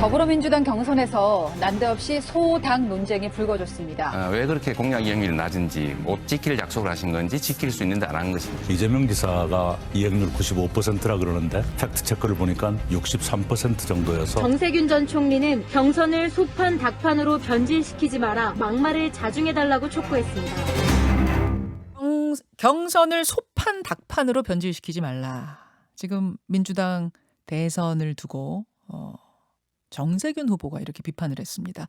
더불어민주당 경선에서 난데없이 소당 논쟁이 불거졌습니다. 왜 그렇게 공약 이행률이 낮은지, 못 지킬 약속을 하신 건지 지킬 수 있는데 안 한 것인지. 이재명 지사가 이행률 95%라 그러는데 팩트체크를 보니까 63% 정도여서 정세균 전 총리는 경선을 소판 닭판으로 변질시키지 마라 막말을 자중해달라고 촉구했습니다. 경선을 소판 닭판으로 변질시키지 말라. 지금 민주당 대선을 두고 정세균 후보가 이렇게 비판을 했습니다.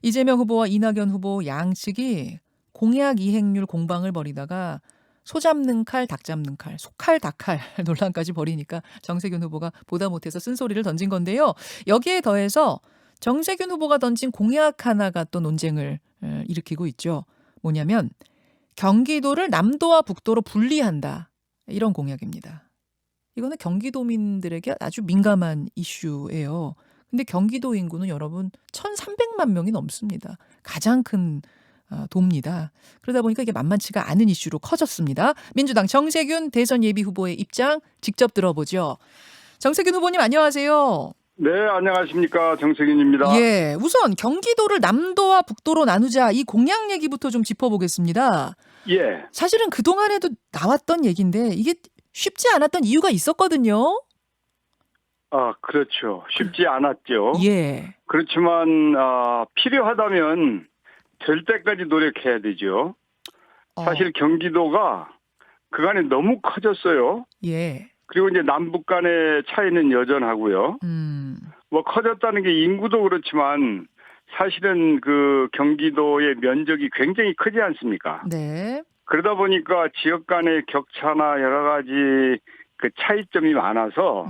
이재명 후보와 이낙연 후보 양측이 공약 이행률 공방을 벌이다가 소 잡는 칼, 닭 잡는 칼, 소칼, 닭칼 논란까지 벌이니까 정세균 후보가 보다 못해서 쓴소리를 던진 건데요. 여기에 더해서 정세균 후보가 던진 공약 하나가 또 논쟁을 일으키고 있죠. 뭐냐면 경기도를 남도와 북도로 분리한다. 이런 공약입니다. 이거는 경기도민들에게 아주 민감한 이슈예요. 근데 경기도 인구는 여러분 1,300만 명이 넘습니다. 가장 큰 도입니다. 그러다 보니까 이게 만만치가 않은 이슈로 커졌습니다. 민주당 정세균 대선 예비 후보의 입장 직접 들어보죠. 정세균 후보님 안녕하세요. 네, 안녕하십니까. 정세균입니다. 예, 우선 경기도를 남도와 북도로 나누자 이 공약 얘기부터 좀 짚어보겠습니다. 예. 사실은 그동안에도 나왔던 얘기인데 이게 쉽지 않았던 이유가 있었거든요. 그렇죠. 쉽지 않았죠. 예. 그렇지만 필요하다면 될 때까지 노력해야 되죠. 사실 경기도가 그간에 너무 커졌어요. 예. 그리고 이제 남북 간의 차이는 여전하고요. 뭐 커졌다는 게 인구도 그렇지만 사실은 그 경기도의 면적이 굉장히 크지 않습니까? 네. 그러다 보니까 지역 간의 격차나 여러 가지 그 차이점이 많아서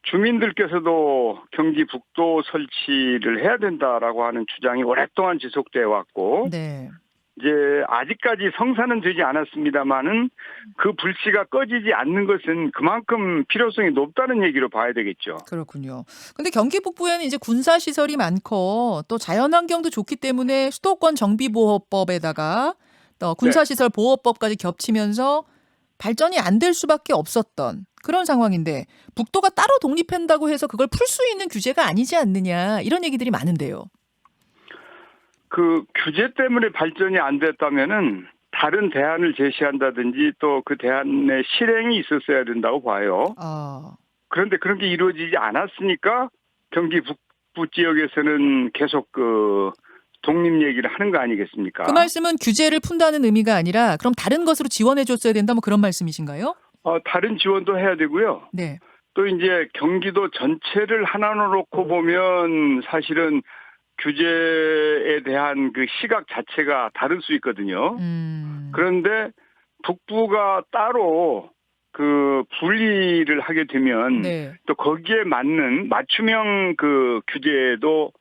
주민들께서도 경기 북도 설치를 해야 된다라고 하는 주장이 오랫동안 지속돼 왔고, 네. 이제 아직까지 성사는 되지 않았습니다만은 그 불씨가 꺼지지 않는 것은 그만큼 필요성이 높다는 얘기로 봐야 되겠죠. 그렇군요. 근데 경기 북부에는 이제 군사 시설이 많고 또 자연환경도 좋기 때문에 수도권 정비보호법에다가 또 군사시설 보호법까지 겹치면서 발전이 안 될 수밖에 없었던 그런 상황인데 북도가 따로 독립한다고 해서 그걸 풀 수 있는 규제가 아니지 않느냐 이런 얘기들이 많은데요. 그 규제 때문에 발전이 안 됐다면은 다른 대안을 제시한다든지 또 그 대안의 실행이 있었어야 된다고 봐요. 그런데 그런 게 이루어지지 않았으니까 경기 북부 지역에서는 계속 그 독립 얘기를 하는 거 아니겠습니까? 그 말씀은 규제를 푼다는 의미가 아니라 그럼 다른 것으로 지원해 줬어야 된다 뭐 그런 말씀이신가요? 다른 지원도 해야 되고요. 네. 또 이제 경기도 전체를 하나로 놓고 보면 사실은 규제에 대한 그 시각 자체가 다를 수 있거든요. 그런데 북부가 따로 그 분리를 하게 되면 또 거기에 맞는 맞춤형 그 규제도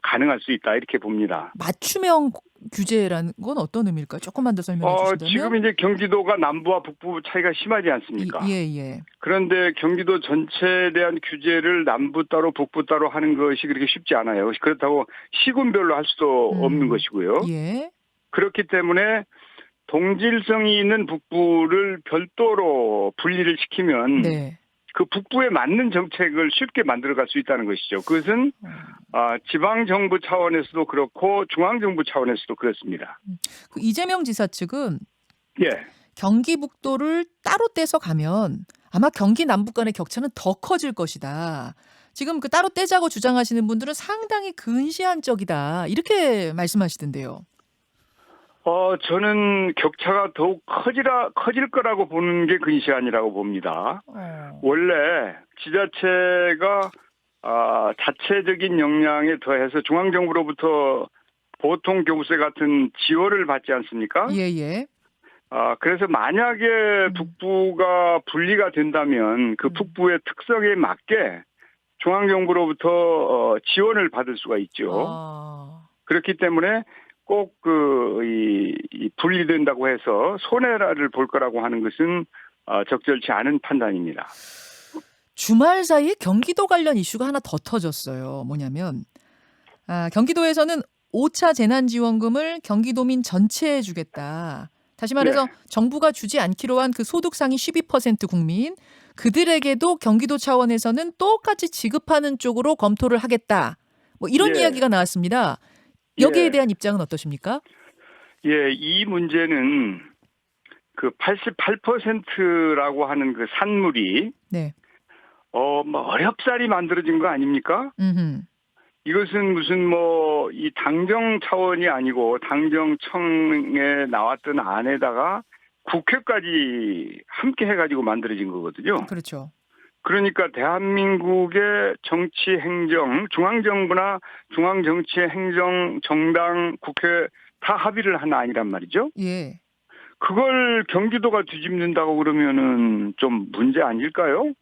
가능할 수 있다 이렇게 봅니다. 맞춤형 규제라는 건 어떤 의미일까요? 조금만 더 설명해 주신다면. 지금 이제 경기도가 남부와 북부 차이가 심하지 않습니까? 예. 그런데 경기도 전체에 대한 규제를 남부 따로 북부 따로 하는 것이 그렇게 쉽지 않아요. 그렇다고 시군별로 할 수도 없는 것이고요. 예. 그렇기 때문에 동질성이 있는 북부를 별도로 분리를 시키면 그 북부에 맞는 정책을 쉽게 만들어갈 수 있다는 것이죠. 그것은 지방정부 차원에서도 그렇고 중앙정부 차원에서도 그렇습니다. 그 이재명 지사 측은 예. 경기 북도를 따로 떼서 가면 아마 경기 남북 간의 격차는 더 커질 것이다. 지금 그 따로 떼자고 주장하시는 분들은 상당히 근시안적이다. 이렇게 말씀하시던데요. 저는 격차가 더욱 커질 거라고 보는 게 근시안이라고 봅니다. 원래 지자체가 자체적인 역량에 더해서 중앙정부로부터 보통 교부세 같은 지원을 받지 않습니까? 예. 그래서 만약에 북부가 분리가 된다면 그 북부의 특성에 맞게 중앙정부로부터 지원을 받을 수가 있죠. 그렇기 때문에 꼭 이 분리된다고 해서 손해를 볼 거라고 하는 것은 적절치 않은 판단입니다. 주말 사이에 경기도 관련 이슈가 하나 더 터졌어요. 뭐냐면 경기도에서는 5차 재난지원금을 경기도민 전체에 주겠다. 다시 말해서 정부가 주지 않기로 한 그 소득 상위 12% 국민 그들에게도 경기도 차원에서는 똑같이 지급하는 쪽으로 검토를 하겠다. 뭐 이런 예. 이야기가 나왔습니다. 여기에 예. 대한 입장은 어떠십니까? 예, 이 문제는 그 88%라고 하는 그 산물이 네. 뭐 어렵사리 만들어진 거 아닙니까? 음흠. 이것은 무슨 뭐 이 당정 차원이 아니고 당정청에 나왔던 안에다가 국회까지 함께 해가지고 만들어진 거거든요. 그렇죠. 그러니까 대한민국의 정치 행정, 중앙정부나 중앙정치 행정, 정당, 국회 다 합의를 한 안이란 말이죠. 예. 그걸 경기도가 뒤집는다고 그러면은 좀 문제 아닐까요?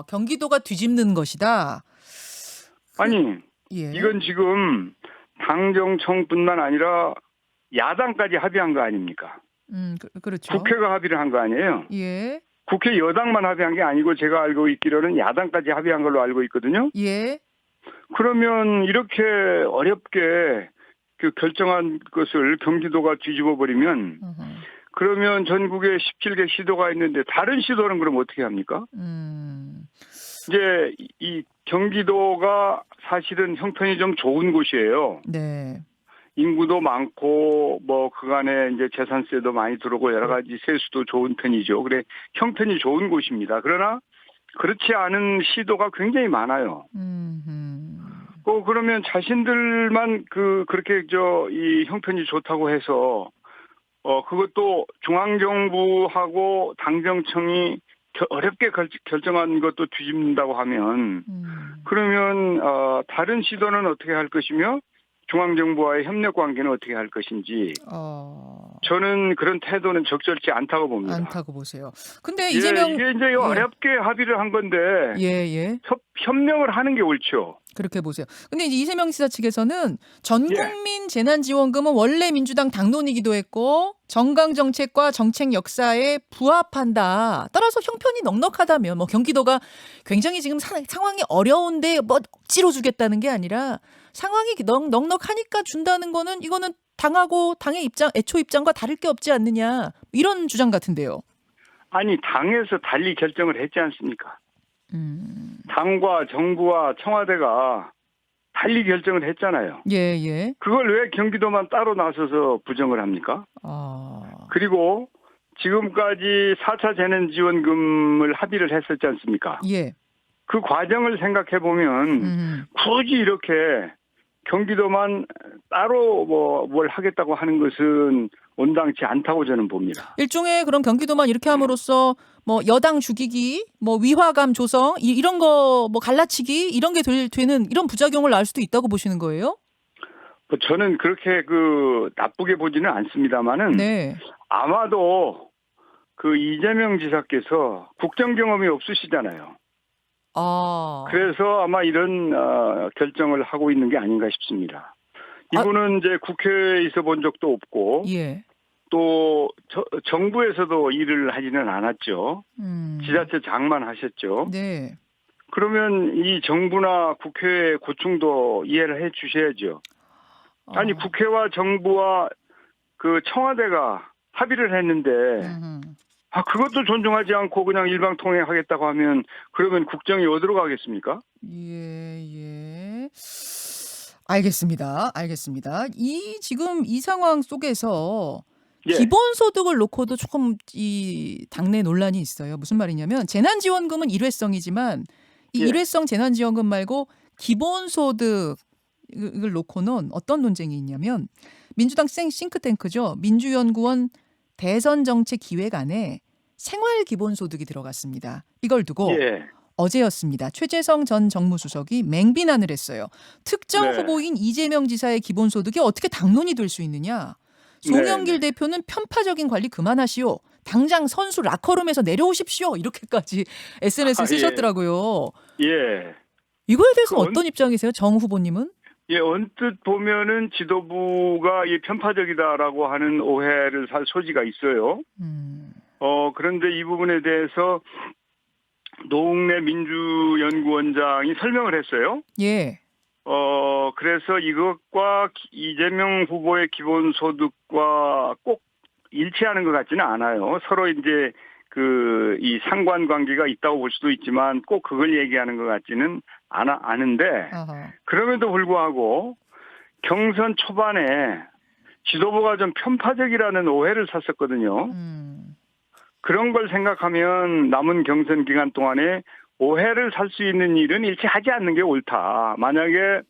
경기도가 뒤집는 것이다. 아니, 예. 이건 지금 당정청뿐만 아니라 야당까지 합의한 거 아닙니까? 그렇죠. 국회가 합의를 한 거 아니에요? 예. 국회 여당만 합의한 게 아니고 제가 알고 있기로는 야당까지 합의한 걸로 알고 있거든요. 예. 그러면 이렇게 어렵게 그 결정한 것을 경기도가 뒤집어 버리면 음흠. 그러면 전국에 17개 시도가 있는데 다른 시도는 그럼 어떻게 합니까? 이제 이 경기도가 사실은 형편이 좀 좋은 곳이에요. 네. 인구도 많고 뭐 그간에 이제 재산세도 많이 들어오고 여러 가지 세수도 좋은 편이죠. 그래 형편이 좋은 곳입니다. 그러나 그렇지 않은 시도가 굉장히 많아요. 그러면 자신들만 그렇게 이 형편이 좋다고 해서 그것도 중앙정부하고 당정청이 어렵게 결정한 것도 뒤집는다고 하면 그러면 다른 시도는 어떻게 할 것이며 중앙정부와의 협력 관계는 어떻게 할 것인지 저는 그런 태도는 적절치 않다고 봅니다. 않다고 보세요. 근데 이재명 이게 이제 어렵게 합의를 한 건데 예. 협력을 하는 게 옳죠. 그렇게 보세요. 근데 이제 이재명 지사 측에서는 전국민 재난지원금은 원래 민주당 당론이기도 했고 정강정책과 정책 역사에 부합한다. 따라서 형편이 넉넉하다면 뭐 경기도가 굉장히 지금 상황이 어려운데 뭐 억지로 주겠다는 게 아니라 상황이 넉넉하니까 준다는 거는 이거는 당하고 당의 애초 입장과 다를 게 없지 않느냐. 이런 주장 같은데요. 아니 당에서 달리 결정을 했지 않습니까? 당과 정부와 청와대가 달리 결정을 했잖아요. 예. 그걸 왜 경기도만 따로 나서서 부정을 합니까? 그리고 지금까지 4차 재난지원금을 합의를 했었지 않습니까? 예. 그 과정을 생각해 보면 굳이 이렇게 경기도만 따로 뭘 하겠다고 하는 것은 온당치 않다고 저는 봅니다. 일종의 그런 경기도만 이렇게 함으로써 뭐 여당 죽이기, 뭐 위화감 조성 이런 거 뭐 갈라치기 이런 게 되는 이런 부작용을 낳을 수도 있다고 보시는 거예요? 저는 그렇게 나쁘게 보지는 않습니다만은 네. 아마도 이재명 지사께서 국정 경험이 없으시잖아요. 그래서 아마 이런 결정을 하고 있는 게 아닌가 싶습니다. 이분은 이제 국회에 있어 본 적도 없고 예. 또 정부에서도 일을 하지는 않았죠. 지자체장만 하셨죠. 네. 그러면 이 정부나 국회의 고충도 이해를 해 주셔야죠. 아니 국회와 정부와 청와대가 합의를 했는데 그것도 존중하지 않고 그냥 일방통행하겠다고 하면 그러면 국정이 어디로 가겠습니까? 예. 알겠습니다. 지금 이 상황 속에서 예. 기본소득을 놓고도 조금 이 당내 논란이 있어요. 무슨 말이냐면 재난지원금은 일회성이지만 이 예. 일회성 재난지원금 말고 기본소득을 놓고는 어떤 논쟁이 있냐면 민주당 싱크탱크죠. 민주연구원 대선정책기획안에 생활기본소득이 들어갔습니다. 이걸 두고 예. 어제였습니다. 최재성 전 정무수석이 맹비난을 했어요. 특정 네. 후보인 이재명 지사의 기본소득이 어떻게 당론이 될 수 있느냐. 송영길 대표는 편파적인 관리 그만하시오. 당장 선수 라커룸에서 내려오십시오. 이렇게까지 SNS에 쓰셨더라고요. 예. 이거에 대해서는 어떤 입장이세요? 정 후보님은? 예, 언뜻 보면은 지도부가 편파적이다라고 하는 오해를 살 소지가 있어요. 그런데 이 부분에 대해서 노웅래 민주연구원장이 설명을 했어요. 예. 그래서 이것과 이재명 후보의 기본소득과 꼭 일치하는 것 같지는 않아요. 서로 이제 이 상관관계가 있다고 볼 수도 있지만 꼭 그걸 얘기하는 것 같지는 않은데 어허. 그럼에도 불구하고 경선 초반에 지도부가 좀 편파적이라는 오해를 샀었거든요. 그런 걸 생각하면 남은 경선 기간 동안에 오해를 살 수 있는 일은 일체 하지 않는 게 옳다. 만약에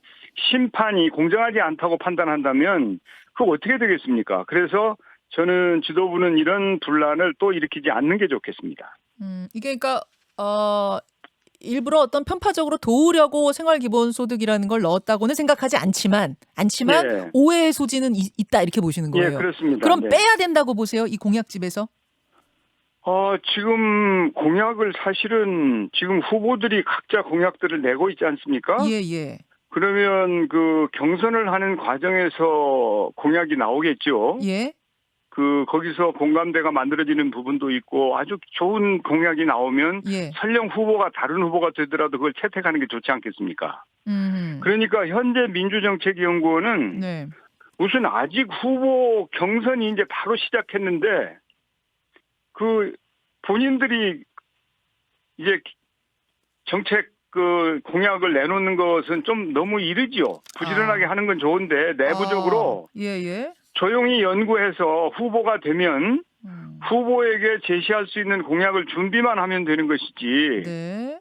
심판이 공정하지 않다고 판단한다면 그거 어떻게 되겠습니까? 그래서 저는 지도부는 이런 분란을 또 일으키지 않는 게 좋겠습니다. 이게 그러니까 일부러 어떤 편파적으로 도우려고 생활기본소득이라는 걸 넣었다고는 생각하지 않지만 예. 오해의 소지는 있다 이렇게 보시는 거예요. 예, 그렇습니다. 그럼 네. 빼야 된다고 보세요? 이 공약집에서? 지금 공약을 사실은 지금 후보들이 각자 공약들을 내고 있지 않습니까? 예. 그러면 그 경선을 하는 과정에서 공약이 나오겠죠. 예. 거기서 공감대가 만들어지는 부분도 있고 아주 좋은 공약이 나오면 예. 설령 후보가 다른 후보가 되더라도 그걸 채택하는 게 좋지 않겠습니까? 음. 그러니까 현재 민주정책연구원은 네. 무슨 아직 후보 경선이 이제 바로 시작했는데 본인들이 이제 정책 공약을 내놓는 것은 좀 너무 이르지요. 부지런하게 하는 건 좋은데 내부적으로 예. 조용히 연구해서 후보가 되면 후보에게 제시할 수 있는 공약을 준비만 하면 되는 것이지. 네.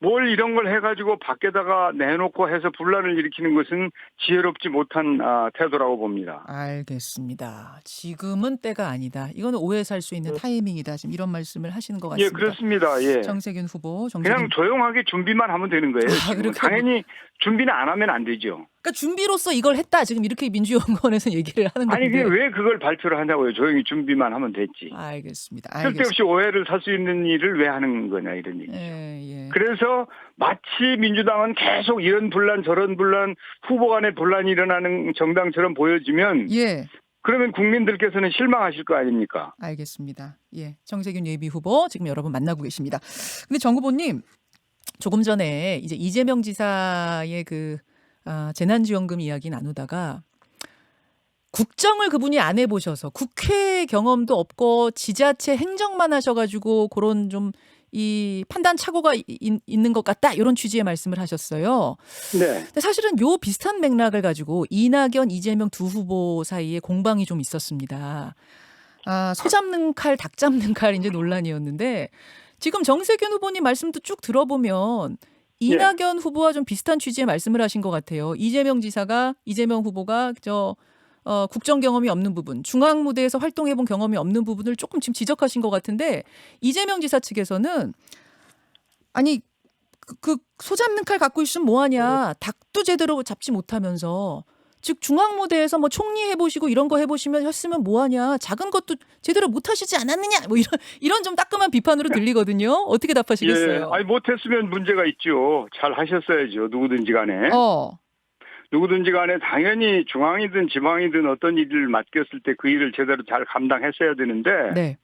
뭘 이런 걸 해가지고 밖에다가 내놓고 해서 분란을 일으키는 것은 지혜롭지 못한 태도라고 봅니다. 알겠습니다. 지금은 때가 아니다. 이거는 오해 살 수 있는 타이밍이다. 지금 이런 말씀을 하시는 것 같습니다. 예, 그렇습니다. 예. 정세균 후보. 그냥 조용하게 준비만 하면 되는 거예요. 그렇게 당연히 준비는 안 하면 안 되죠. 그러니까 준비로서 이걸 했다. 지금 이렇게 민주연구원에서 얘기를 하는 건데. 아니 왜 그걸 발표를 하냐고요. 조용히 준비만 하면 됐지. 알겠습니다. 쓸데없이 오해를 살 수 있는 일을 왜 하는 거냐 이런 얘기죠. 예. 그래서 마치 민주당은 계속 이런 분란 저런 분란 후보 간의 분란이 일어나는 정당처럼 보여지면 예. 그러면 국민들께서는 실망하실 거 아닙니까? 알겠습니다. 예. 정세균 예비 후보 지금 여러분 만나고 계십니다. 근데 정 후보님 조금 전에 이제 이재명 지사의 재난지원금 이야기 나누다가 국정을 그분이 안 해보셔서 국회 경험도 없고 지자체 행정만 하셔가지고 그런 좀 이 판단 착오가 있는 것 같다 이런 취지의 말씀을 하셨어요. 네. 근데 사실은 요 비슷한 맥락을 가지고 이낙연, 이재명 두 후보 사이에 공방이 좀 있었습니다. 소 잡는 칼, 닭 잡는 칼 이제 논란이었는데 지금 정세균 후보님 말씀도 쭉 들어보면 이낙연 후보와 좀 비슷한 취지의 말씀을 하신 것 같아요. 이재명 후보가 국정 경험이 없는 부분, 중앙 무대에서 활동해본 경험이 없는 부분을 조금 지금 지적하신 것 같은데 이재명 지사 측에서는 아니 소 잡는 칼 갖고 있으면 뭐하냐, 닭도 제대로 잡지 못하면서 즉 중앙 무대에서 뭐 총리 해보시고 이런 거 했으면 뭐하냐, 작은 것도 제대로 못하시지 않았느냐, 뭐 이런 좀 따끔한 비판으로 들리거든요. 어떻게 답하시겠어요? 예, 못했으면 문제가 있죠. 잘 하셨어야죠. 누구든지 간에. 누구든지 간에 당연히 중앙이든 지방이든 어떤 일을 맡겼을 때 그 일을 제대로 잘 감당했어야 되는데 네.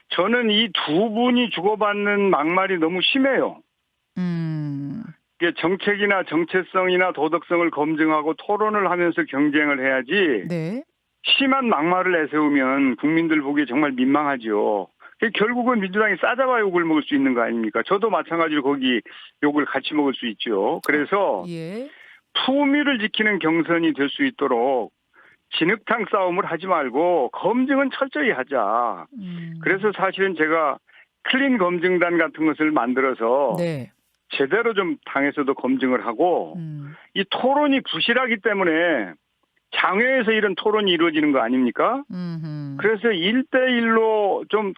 저는 이 두 분이 주고받는 막말이 너무 심해요. 이게 정책이나 정체성이나 도덕성을 검증하고 토론을 하면서 경쟁을 해야지 네. 심한 막말을 내세우면 국민들 보기에 정말 민망하죠. 결국은 민주당이 싸잡아 욕을 먹을 수 있는 거 아닙니까? 저도 마찬가지로 거기 욕을 같이 먹을 수 있죠. 그래서 예. 품위를 지키는 경선이 될 수 있도록 진흙탕 싸움을 하지 말고 검증은 철저히 하자. 그래서 사실은 제가 클린 검증단 같은 것을 만들어서 네. 제대로 좀 당에서도 검증을 하고 이 토론이 부실하기 때문에 장외에서 이런 토론이 이루어지는 거 아닙니까? 그래서 1대1로 좀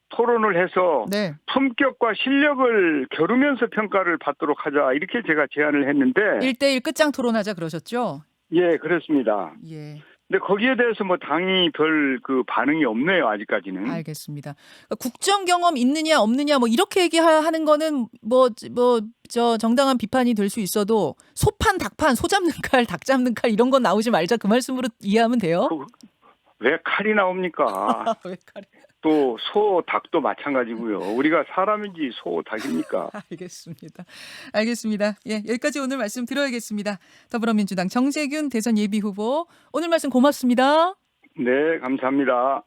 토론을 해서 네. 품격과 실력을 겨루면서 평가를 받도록 하자 이렇게 제가 제안을 했는데 1대1 끝장 토론하자 그러셨죠? 예, 그렇습니다. 예. 근데 거기에 대해서 뭐 당이 별 반응이 없네요, 아직까지는. 알겠습니다. 그러니까 국정 경험 있느냐 없느냐 뭐 이렇게 얘기하는 거는 정당한 비판이 될 수 있어도 소판, 닭판, 소 잡는 칼, 닭 잡는 칼 이런 건 나오지 말자 그 말씀으로 이해하면 돼요? 왜 칼이 나옵니까? 왜 칼이? 또 소, 닭도 마찬가지고요. 우리가 사람인지 소, 닭입니까? 알겠습니다. 예, 여기까지 오늘 말씀 들어야겠습니다. 더불어민주당 정세균 대선 예비 후보 오늘 말씀 고맙습니다. 네, 감사합니다.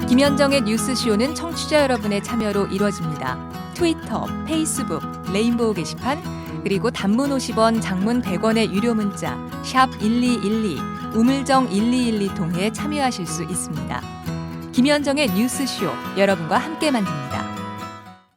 김현정의 뉴스쇼는 청취자 여러분의 참여로 이루어집니다. 트위터, 페이스북, 레인보우 게시판, 그리고 단문 50원, 장문 100원의 유료 문자 샵 1212, 우물정 1212 통해 참여하실 수 있습니다. 김현정의 뉴스쇼, 여러분과 함께 만듭니다.